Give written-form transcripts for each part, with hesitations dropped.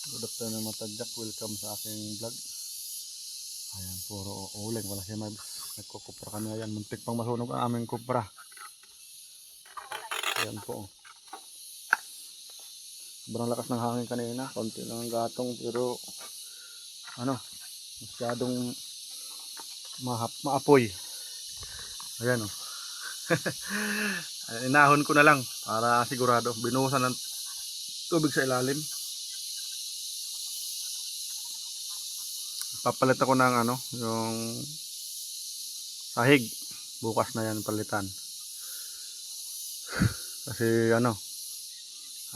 Good afternoon mga tadyak, welcome sa aking vlog. Ayan, puro uling, wala siya mabs. Nagkukupra kami, ayan, muntik pang masunog ang aming kupra. Ayan po. Sobrang lakas ng hangin kanina, konti lang ang gatong, pero ano, masyadong maapoy. Ayan o. Inahon ko na lang para sigurado, binuhusan ng tubig sa ilalim. Papalit ako ng ano, yung sahig. Bukas na yan palitan. Kasi ano,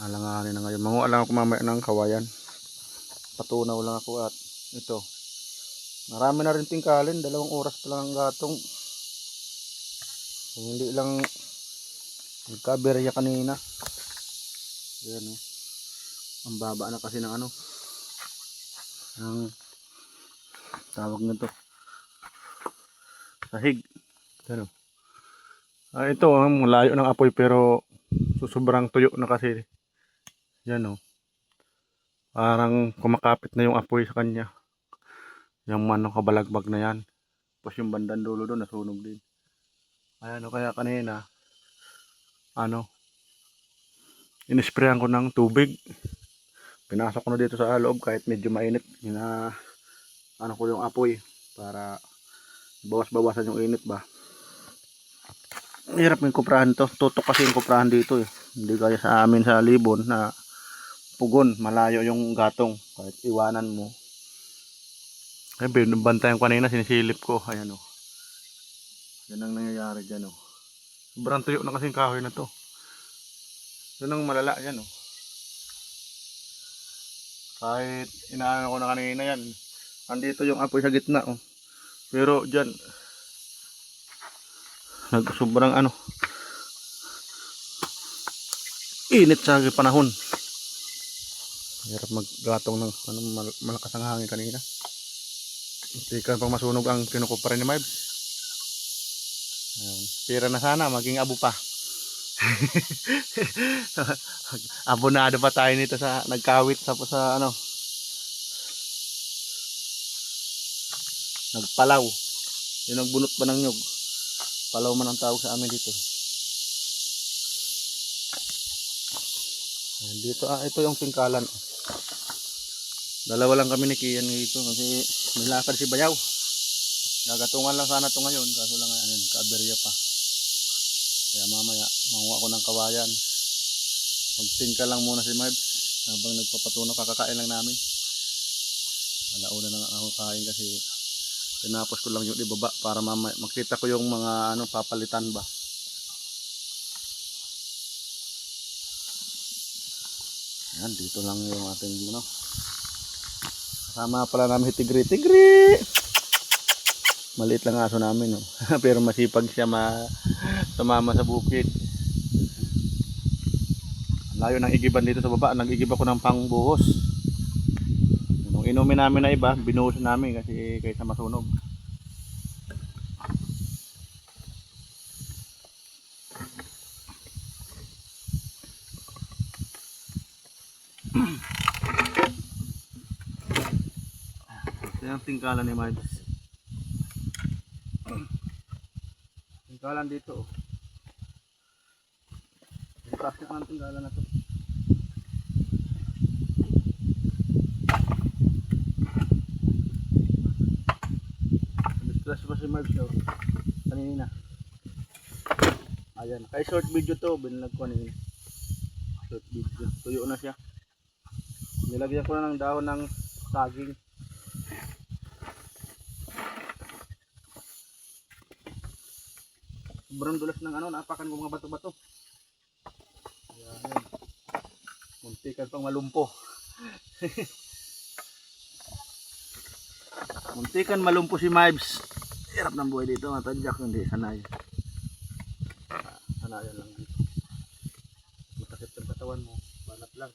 alanganin na ngayon. Manguha lang ako mamaya ng kawayan. Patunaw lang ako at ito. Marami na rin tingkalin. 2 oras pa lang ang gatong. Kung hindi lang nagkaberya kanina. Ayan o. Ang baba na kasi ng ano. Ang tawag nito. Sahig. Ayan o. Ito ang malayo ng apoy pero sobrang tuyo na kasi. Yan o. Parang kumakapit na yung apoy sa kanya. Yung ano kabalagbag na yan. Tapos yung bandang dulo doon nasunog din. Ayan o, kaya kanina ano, inisprayan ko ng tubig. Pinasok ko na dito sa loob kahit medyo mainit. Ano ko yung apoy para bawas-bawasan yung init ba. Hirap yung kuprahan to. Tutok kasi yung kuprahan dito eh. Hindi kaya sa amin sa Libon na pugon, malayo yung gatong. Kahit iwanan mo. Ay, binabantayan ko kanina, sinisilip ko. Ayan o. Yan ang nangyayari dyan o. Sobrang tuyo na kasing kahoy na to. Yan ang malala yan o. Kahit inaano ko na kanina yan. Andito yung apoy sa gitna o. Pero dyan, sobrang ano, init sa panahon. Hirap maggatong ng ano, malakas ang hangin kanina. Tikan pang masunog ang kinukupra ni Mibes. Ayun. Pira na sana, maging abo pa. Abonado pa tayo nito sa nagkawit tapos sa ano, nagpalaw. Yun ang bunot ba ng nyug. Palaw man ang tawag sa amin dito. Dito ito yung tingkalan. Dalawa lang kami ni Kian dito kasi may lakad si Bayaw. Gagatungan lang sana ito ngayon kaso lang ano, nagka-aberya pa. Kaya mamaya manguha ako ng kawayan. Magtingka lang muna si Mibes habang nagpapatunaw, kakakain lang namin. Alauna na ako kain kasi tinapos ko lang yung ibaba para mamaya makita ko yung mga ano papalitan ba. Yan, dito lang yung ating ano. Kasama pala namin si Tigri. Maliit lang aso namin no. Pero masipag siya sumama sa bukid. Layo ng igiban dito sa baba. Nag-igib ako ng pangbuhos. Nung inumin namin na iba, binuhos namin kasi kaysa masunog. Ito yung tingkalan ni Mibes. Tingkalan dito oh. Yung plastic ng tingkalan na to. Discuss pa si Mibes daw. Kanina. Ayan. Kay short video to. Binalag ko kanina. Short video. Tuyo na siya. Nilagyan ko na ng dahon ng saging. Sobrang dulas ng ano, naapakan ko mga bato-bato. Ayan. Muntikan pang malumpo. Muntikan malumpo si Mibes. Hirap ng buhay dito, matadyak, hindi sanay. Sanayan lang dito. Matakit ang katawan mo, banat lang.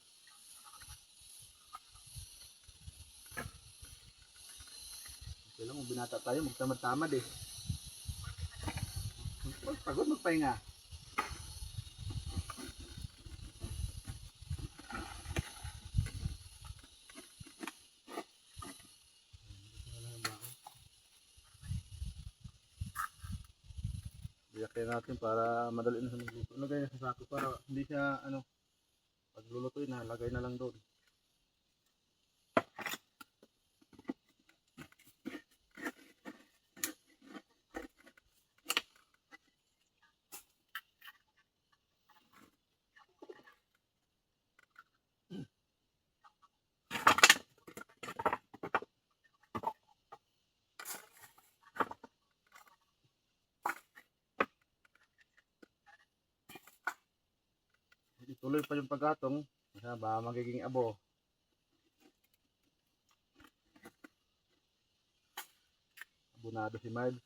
Okay lang, binata tayo, magtamad-tamad eh. Pagod magpahinga. Iyakin natin para madali na sa magluto. Lagay na sa sako para hindi siya ano, pag lulutuin na, lagay na lang doon. Ituloy pa yung paggatong, baka magiging abo. Abunado si Miles.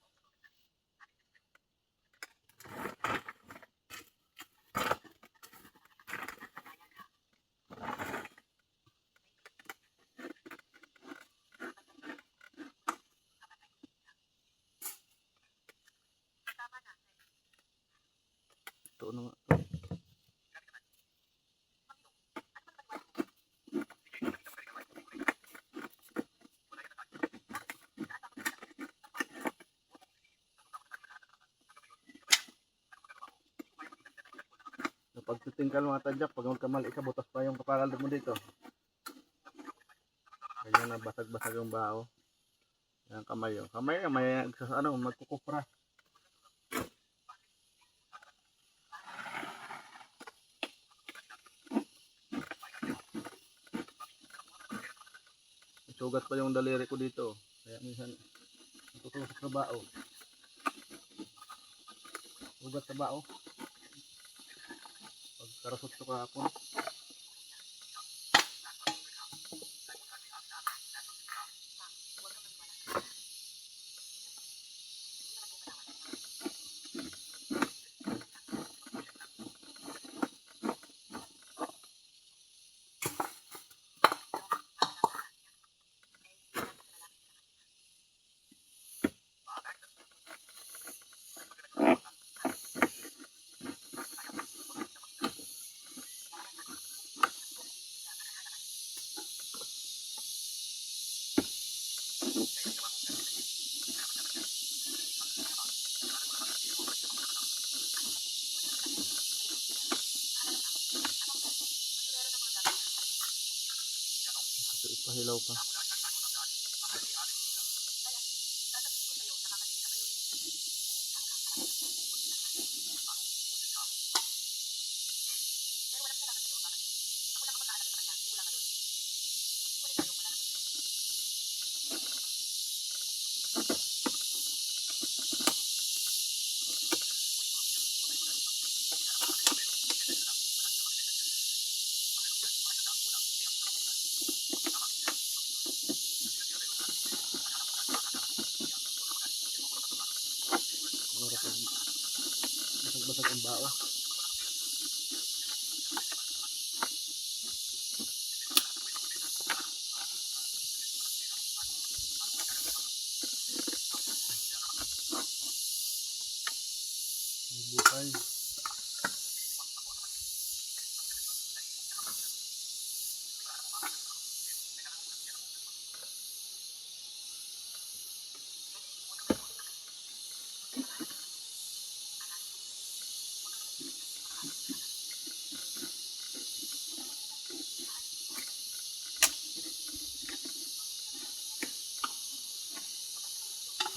Ito na nga. Pagtitingkal mga tadyak, pag magkamali ka, butas pa yung kaparal mo dito. Ganyan na basag-basag yung bao. Yan kamay yun. Kamay may ano, magkukupra. Sugat pa yung daliri ko dito. Kaya minsan natutusok sa bao. Sugat sa bao. Pagkarasot ko kahapon. Pahilaw pa. Basag-basag ang bao. Bukay.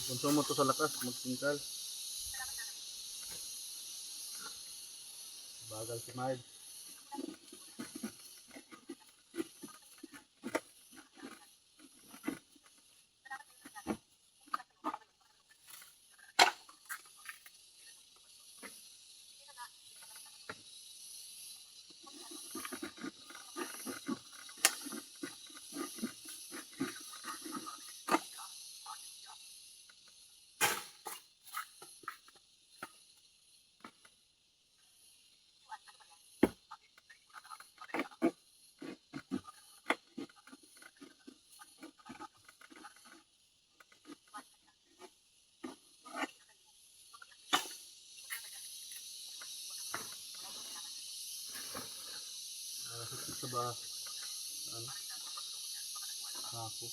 Konsumo to sa lakas, magtingkal. Bagal si Miles. Sa ba? Ano? Sako.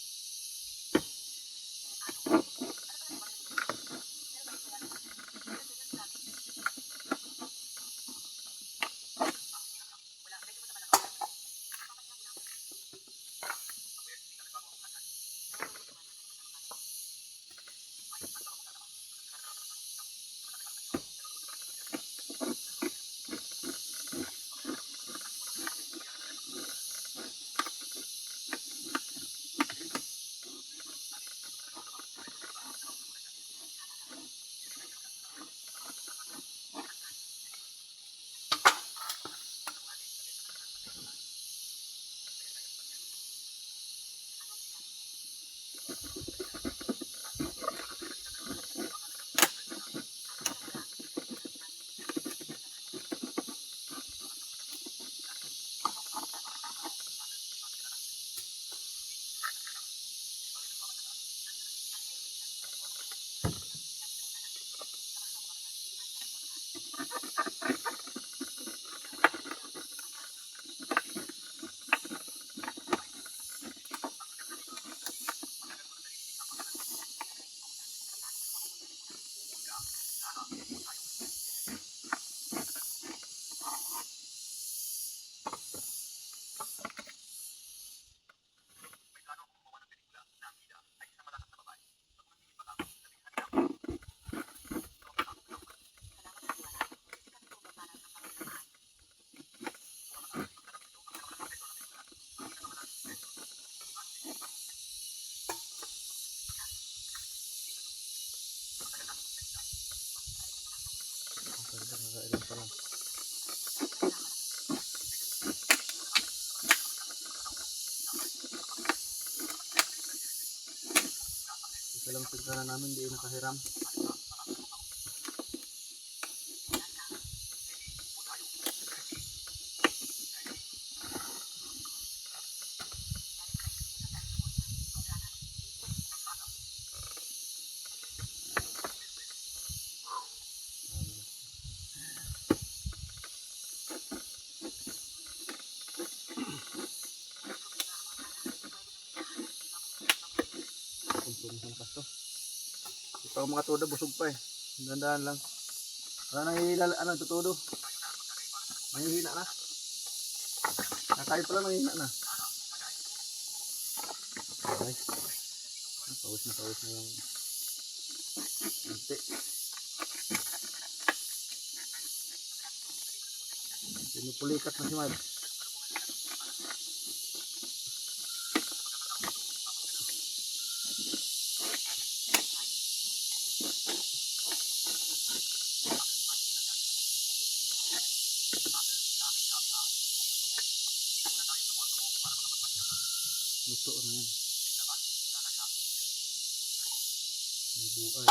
Nakailan pa lang. Isa lang pagkara namin di nakahiram. Kumpunisan pa to. Ito ang mga tudo busog pa eh. Dandahan lang. Wala nang ilal, ano, tutudo. Manghihina na. Nakain pala manghihina na. Okay. Pawis na yung ante. Pinupulikat na si Mad. Luto na yan. May buay.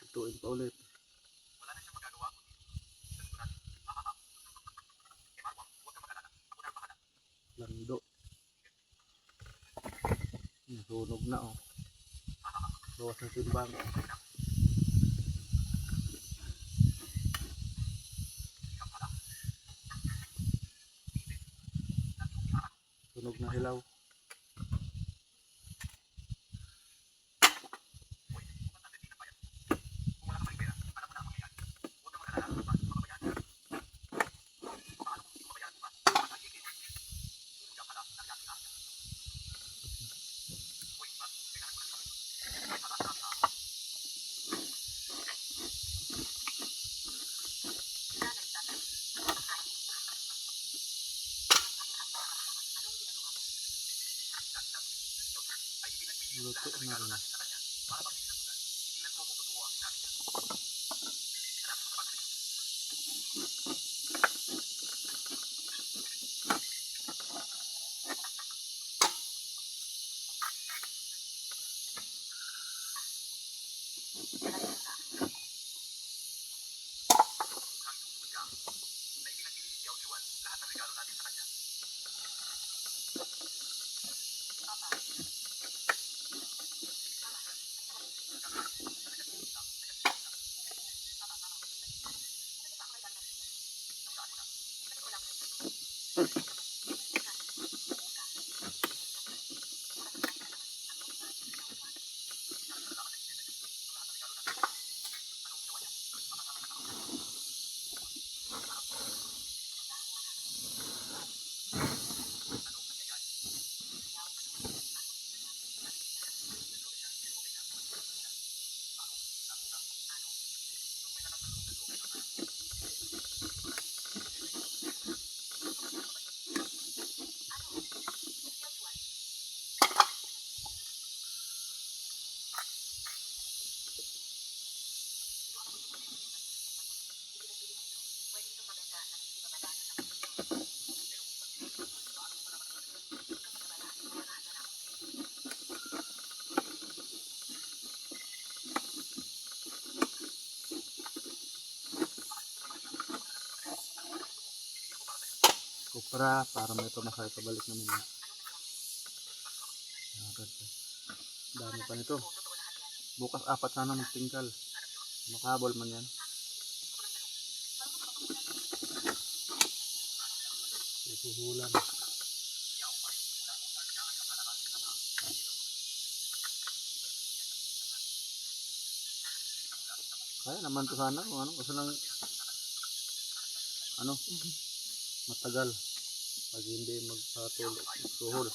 Tutuin pa ulit. Lando. Sunog na oh. Bawas ng timbang. Sunog na hilaw. Luto na rin. para may pamasahe pabalik namin na. Dami pa nito. Bukas 4 sana magtingkal. Makabol man yan. Suhulan. Kaya naman to sana kung ano, kasi lang ano, matagal pag hindi magpatuloy suhol.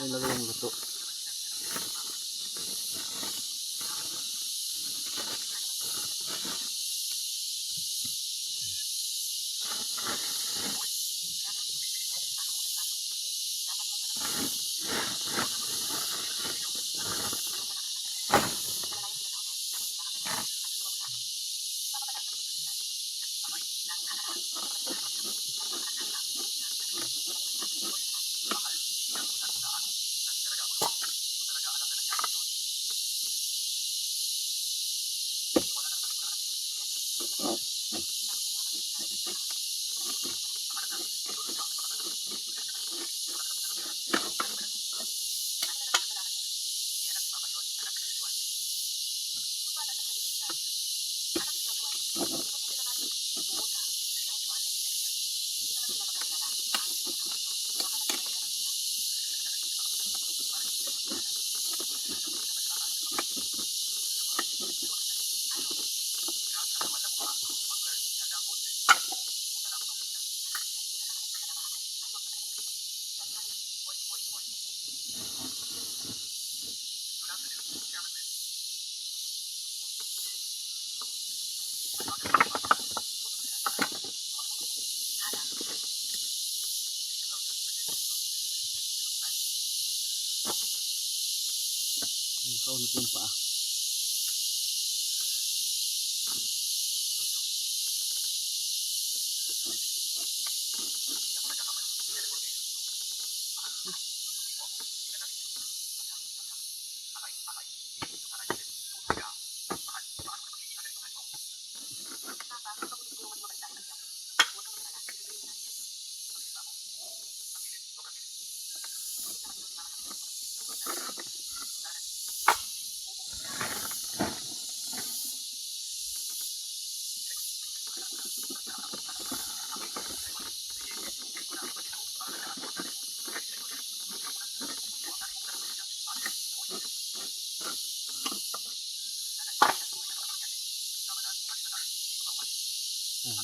Yan lagi yung luto. Makaunat yung paa.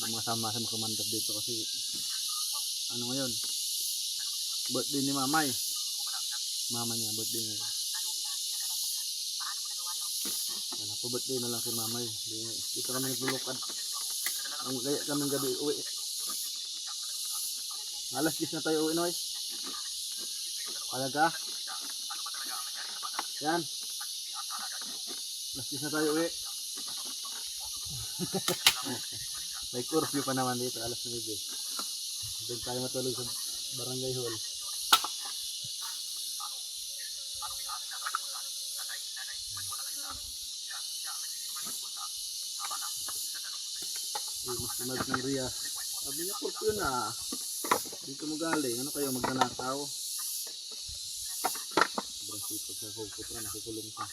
Masama sa kumandar dito kasi ano ngayon, birthday ni mamay, mama niya birthday ngayon. Ano po, birthday na lang si mamay, dito kami naglulukad, ang gaya kaming gabi uwi, alas 10 na tayo uwi, Noy. Palaga yan, alas 10 na tayo uwi. May curfew pa naman dito, alas 9. Doon tayo matulog sa barangay hall. Mas tumag ng Ria. Sabi niya, curfew na. Dito mo galing. Ano kayo, magnanakaw? Sobrang sipag sa hugkot na, nakukulong ka.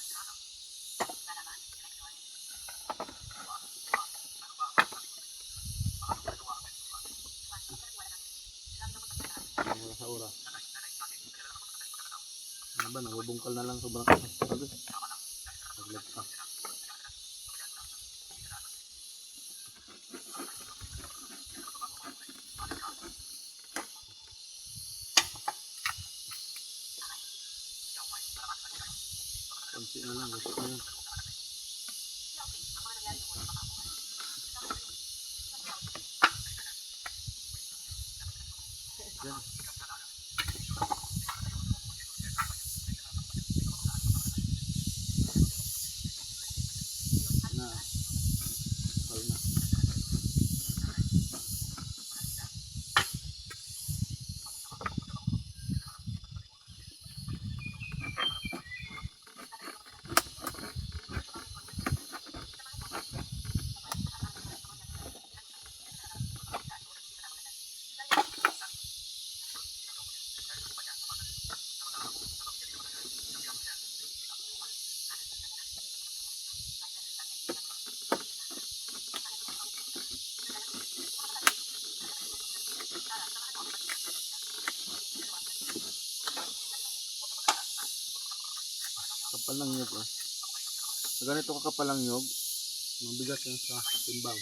Sa oras. Ano ba, nabubungkal na lang sobrang sabi. Paglag pa. Konti na lang, gusto ko yan. Yan. Kapal ng nyug ah. Sa ganito kakapal ng nyug, mabigat yan sa timbang.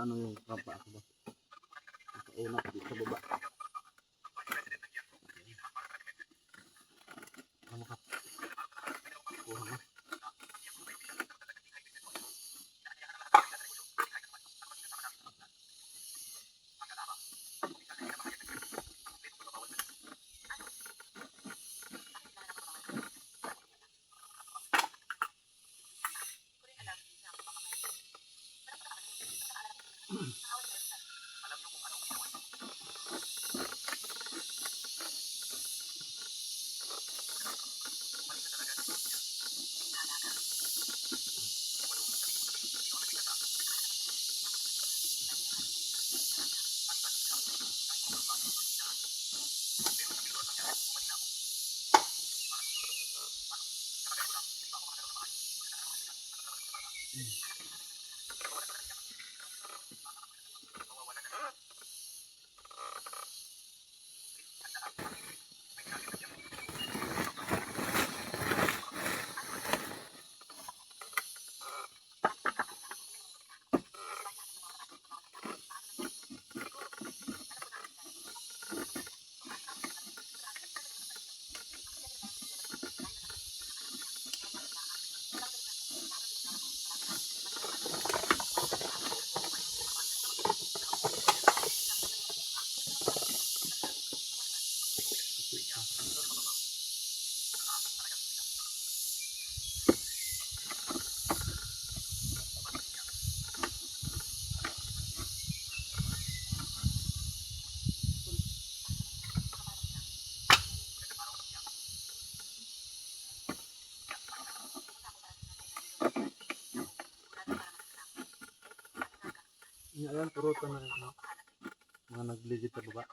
Ano yung rampa ako ba? Nakauna dito sa baba. Ano ka? Kuha na. Ayan, puro ito na mga nagligid sa baba.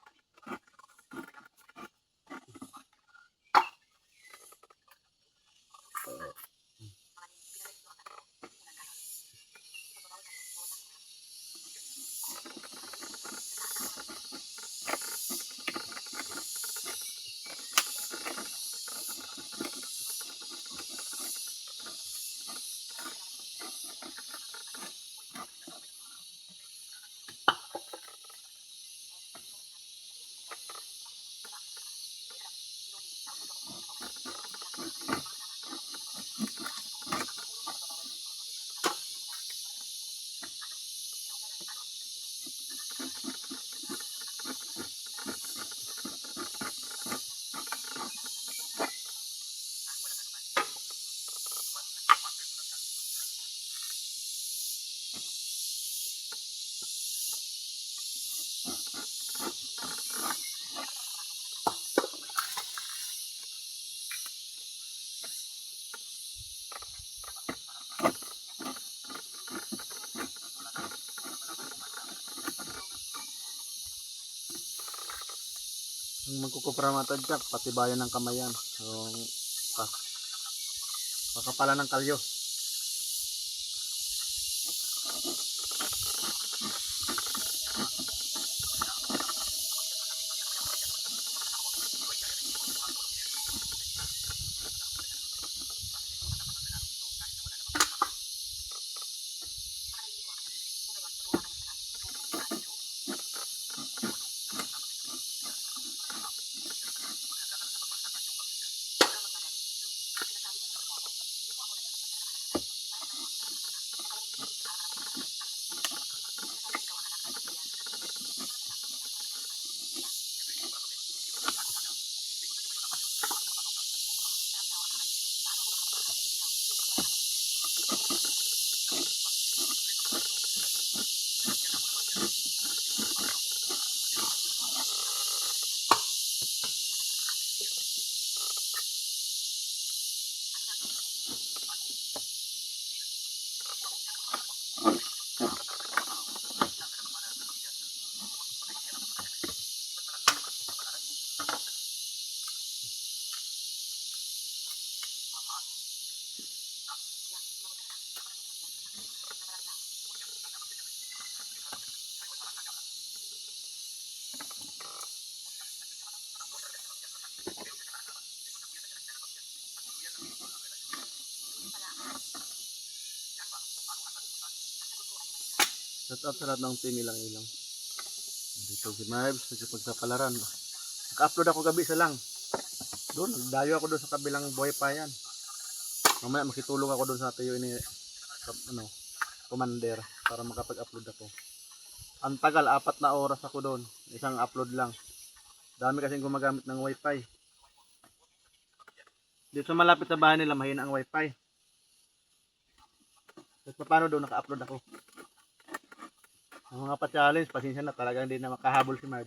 Yung magkukupra mga tadyak, patibayan ng kamayan. Yung kakapalan ng kalyo. Shout out sa lahat ng team ilang-ilang. Dito si Marbs, nagsipagkapalaran. Naka-upload ako gabi sa lang. Doon, nagdayo ako doon sa kabilang buhay pa yan. Mamaya makitulong ako doon sa tayo ini commander para makapag-upload ako. Ang tagal, 4 na oras ako doon. Isang upload lang. Dami kasing gumagamit ng wifi. Dito sa malapit sa bahay nila, mahina ang wifi. At paano doon naka-upload ako? Ang mga pa-challenge, pasensya na, talagang hindi na makahabol si Marv.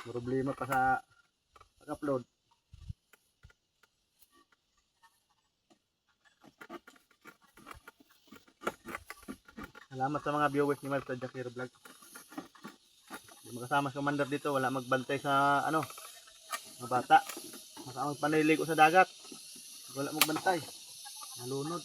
Problema pa sa pag-upload. Salamat sa mga viewers ni Marv sa Jakiro Vlog. Hindi makasama si Commander dito, wala magbantay sa mga bata. Maka magpaniligo sa dagat. Wala magbantay. Nalunod.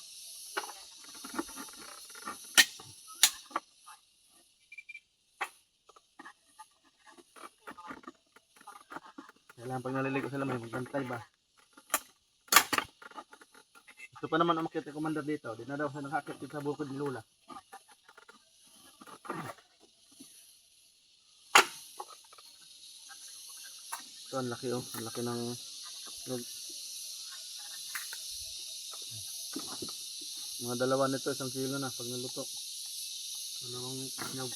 Kailangan pag naliligo sila may magbantay ba. Ito pa naman umakyat yung commander dito. Di na daw siya nakakit dito sa bukid ni Lula. Ito ang laki oh. Ang laki ng mga dalawa nito, 1 kilo na pag naluto. Dalawang nyog.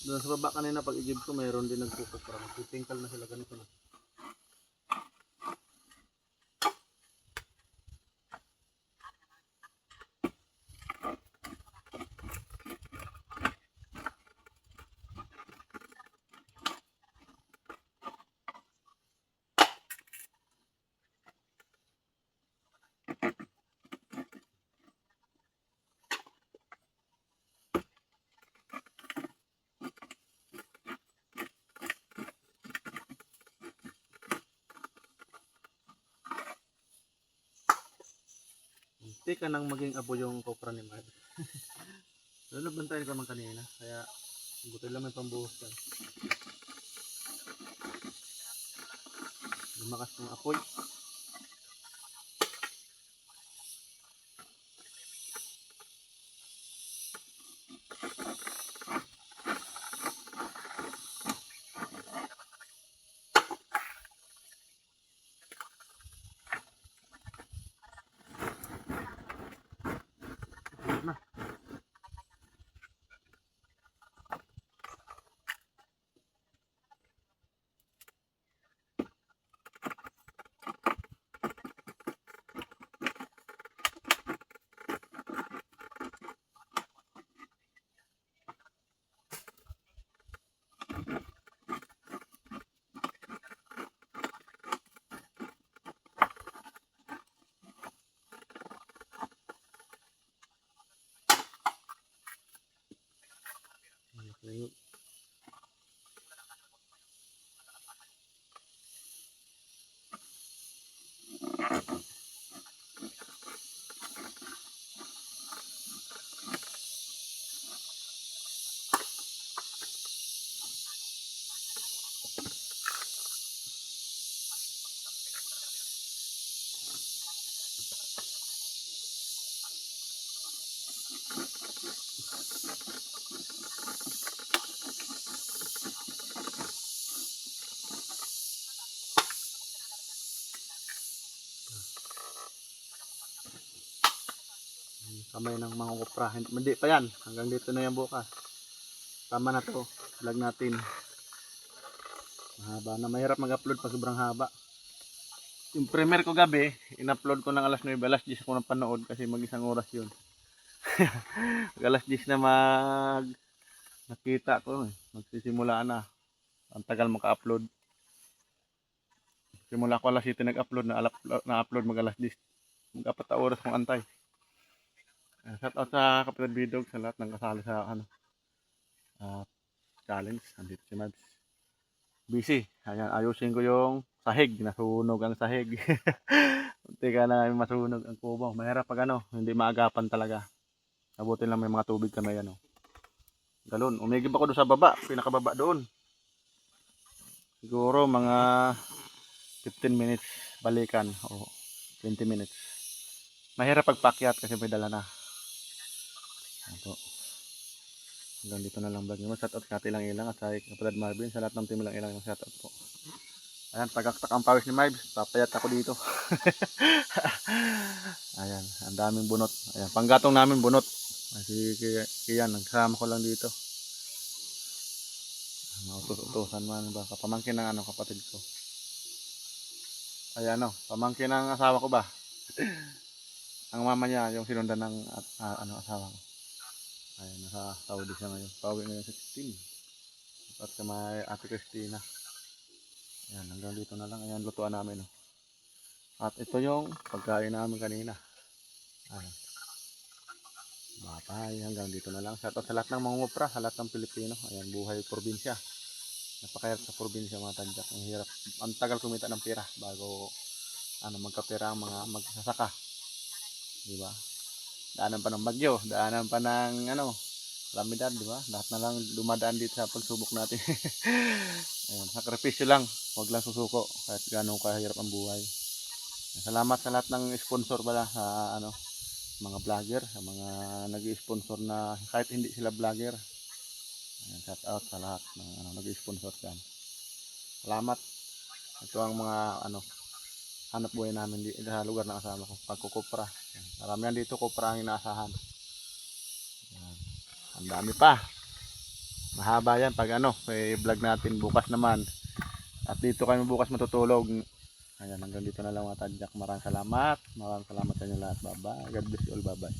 Doon sa baba kanina pag i-give ko mayroon din nagfocus para magtitingkal na sila ganito na. Hindi ka nang maging abo yung kopra ni Mad. Nabantayan ko man kanina, kaya buti lang may pambuhos ka. Lumakas ng apoy. Na. kamay ng mga kopra. Hindi pa yan, hanggang dito na yan bukas. Tama na to, vlog natin. Mahaba na, mahirap mag-upload pag sobrang haba. Yung premiere ko gabi, in-upload ko ng alas 9, alas 10 ako napanood kasi mag-isang oras yun. Alas 10 na nakita ko, magsisimula na. Ang tagal maka-upload. Simula ko alas 7 nag-upload, na-upload mag alas 10. Mag-4 na oras kong antay. Shout out sa Kapitad Bidog, sa lahat ng kasali sa challenge. Andito si Mads. Busy. Ayan, ayusin ko yung sahig. Nasunog ang sahig. Munti ka na masunog ang kubo. Mahirap pag hindi maagapan talaga. Abutin lang may mga tubig kami galon. Umigib ako doon sa baba. Pinakababa doon. Siguro mga 15 minutes balikan o 20 minutes. Mahirap pagpakyat kasi may dala na. Ito. Hanggang dito na lang vlog nyo. Shout out kati lang ilang at sa Kapatid Marvin. Sa lahat ng team lang ilang shout out po. Ayan, tagaktak ang pawis ni Mibes. Papayat ako dito. Ayan, ang daming bunot. Ayan, panggatong namin bunot. Kasi kiyan, nagsama ko lang dito. Utos-utosan man ba? Pamangkin ng kapatid ko. Ayan pamangkin ng asawa ko ba? Ang mama niya, yung sinundan ng asawa ko. Ayan, nasa Saudi siya ngayon. Pauwi ngayon sa 16. At sa may Ate Christina. Ayan, hanggang dito na lang. Ayan, lutuan namin. At ito yung pagkain namin kanina. Ayan. Bye, hanggang dito na lang. Shout out sa lahat ng mga ngupra, sa lahat ng Pilipino. Ayan, buhay probinsya. Napakahirap sa probinsya mga tadyak. Ang hirap. Ang tagal kumita ng pera bago magkapera ang mga magsasaka. Diba? Daanan pa ng bagyo, daanan pa ng kalamidad, di ba? Lahat na lang dumadaan dito sa pagsubok natin. Ayun, sakripisyo lang, huwag lang susuko kahit gano'ng kahirap ang buhay. Salamat sa lahat ng sponsor pala sa mga vlogger, sa mga nag-i-sponsor na kahit hindi sila vlogger. Ayun, shout out sa lahat ng nag-i-sponsor diyan. Salamat. Ito ang mga hanap buhay namin sa lugar ng kasama ko, pagkukupra. Maramihan dito kupra ang inaasahan. Ang dami pa. Mahaba yan pag may vlog natin bukas naman. At dito kami bukas matutulog. Ayan, hanggang dito na lang mga tadyak. Maraming salamat. Maraming salamat sa inyo lahat. Bye bye. God bless you all. Bye bye.